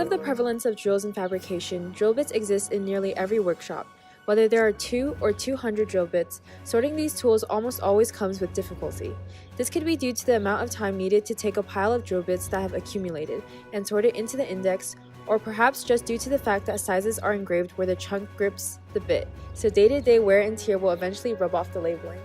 of the prevalence of drills in fabrication, drill bits exist in nearly every workshop. Whether there are 2 or 200 drill bits, sorting these tools almost always comes with difficulty. This could be due to the amount of time needed to take a pile of drill bits that have accumulated and sort it into the index, or perhaps just due to the fact that sizes are engraved where the chunk grips the bit, so day-to-day wear and tear will eventually rub off the labeling.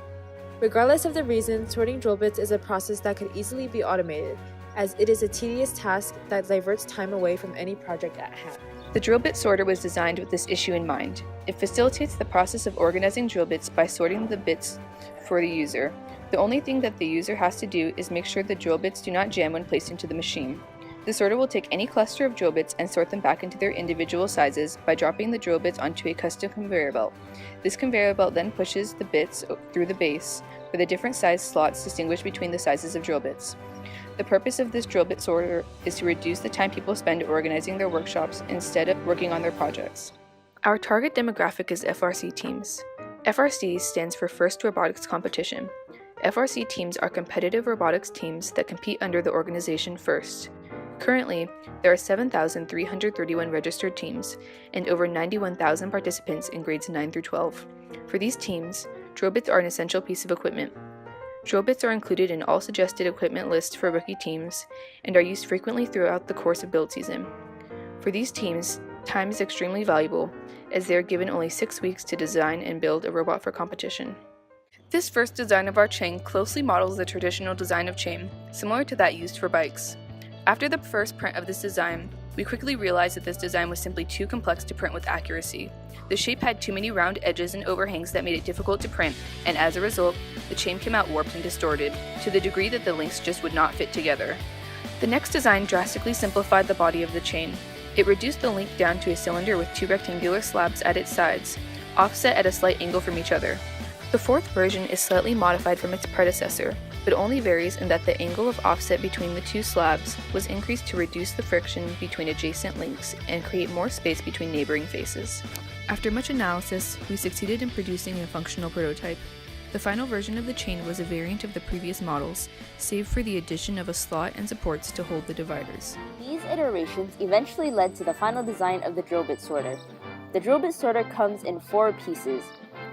Regardless of the reason, sorting drill bits is a process that could easily be automated, as it is a tedious task that diverts time away from any project at hand. The drill bit sorter was designed with this issue in mind. It facilitates the process of organizing drill bits by sorting the bits for the user. The only thing that the user has to do is make sure the drill bits do not jam when placed into the machine. The sorter will take any cluster of drill bits and sort them back into their individual sizes by dropping the drill bits onto a custom conveyor belt. This conveyor belt then pushes the bits through the base, where the different size slots distinguish between the sizes of drill bits. The purpose of this drill bit sorter is to reduce the time people spend organizing their workshops instead of working on their projects. Our target demographic is FRC teams. FRC stands for First Robotics Competition. FRC teams are competitive robotics teams that compete under the organization FIRST. Currently, there are 7,331 registered teams and over 91,000 participants in grades 9 through 12. For these teams, drill bits are an essential piece of equipment. Drill bits are included in all suggested equipment lists for rookie teams and are used frequently throughout the course of build season. For these teams, time is extremely valuable, as they are given only 6 weeks to design and build a robot for competition. This first design of our chain closely models the traditional design of chain, similar to that used for bikes. After the first print of this design, we quickly realized that this design was simply too complex to print with accuracy. The shape had too many round edges and overhangs that made it difficult to print, and as a result, the chain came out warped and distorted, to the degree that the links just would not fit together. The next design drastically simplified the body of the chain. It reduced the link down to a cylinder with 2 rectangular slabs at its sides, offset at a slight angle from each other. The fourth version is slightly modified from its predecessor, but only varies in that the angle of offset between the 2 slabs was increased to reduce the friction between adjacent links and create more space between neighboring faces. After much analysis, we succeeded in producing a functional prototype. The final version of the chain was a variant of the previous models, save for the addition of a slot and supports to hold the dividers. These iterations eventually led to the final design of the drill bit sorter. The drill bit sorter comes in 4 pieces: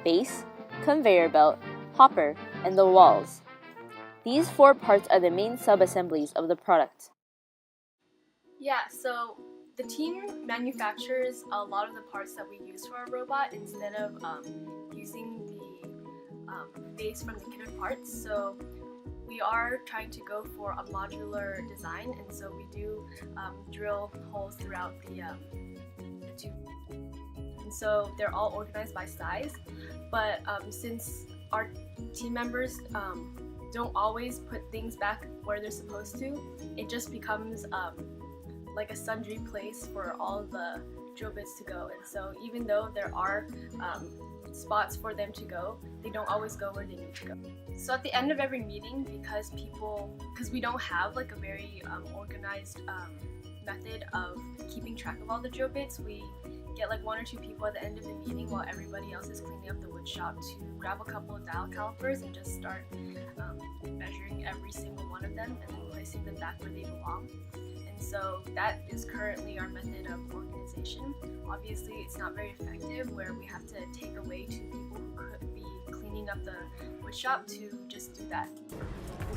base, conveyor belt, hopper, and the walls. These 4 parts are the main sub-assemblies of the product. Yeah, so the team manufactures a lot of the parts that we use for our robot instead of using the base from the kitted parts. So we are trying to go for a modular design, and so we do drill holes throughout the tube. And so they're all organized by size, but since our team members don't always put things back where they're supposed to, it just becomes like a sundry place for all the drill bits to go. And so even though there are spots for them to go, they don't always go where they need to go. So at the end of every meeting, because we don't have like a very organized method of keeping track of all the drill bits, we get like 1 or 2 people at the end of the meeting while everybody else is cleaning up the wood shop to grab a couple of dial calipers and just start measuring every single one of them and then placing them back where they belong. And so that is currently our method of organization. Obviously it's not very effective, where we have to take away 2 people who could be cleaning up the wood shop to just do that.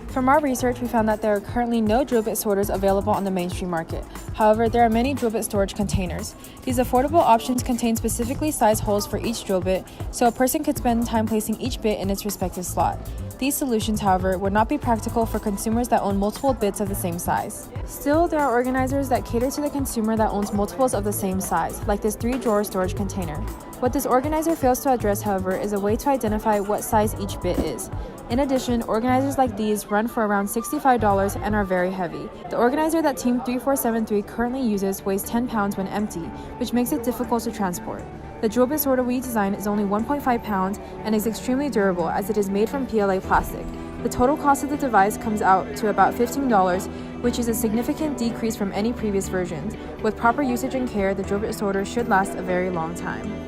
From our research, we found that there are currently no drill bit sorters available on the mainstream market. However, there are many drill bit storage containers. These affordable options contain specifically sized holes for each drill bit, so a person could spend time placing each bit in its respective slot. These solutions, however, would not be practical for consumers that own multiple bits of the same size. Still, there are organizers that cater to the consumer that owns multiples of the same size, like this 3-drawer storage container. What this organizer fails to address, however, is a way to identify what size each bit is. In addition, organizers like these run for around $65 and are very heavy. The organizer that Team 3473 currently uses weighs 10 pounds when empty, which makes it difficult to transport. The drill bit sorter we designed is only 1.5 pounds and is extremely durable as it is made from PLA plastic. The total cost of the device comes out to about $15, which is a significant decrease from any previous versions. With proper usage and care, the drill bit sorter should last a very long time.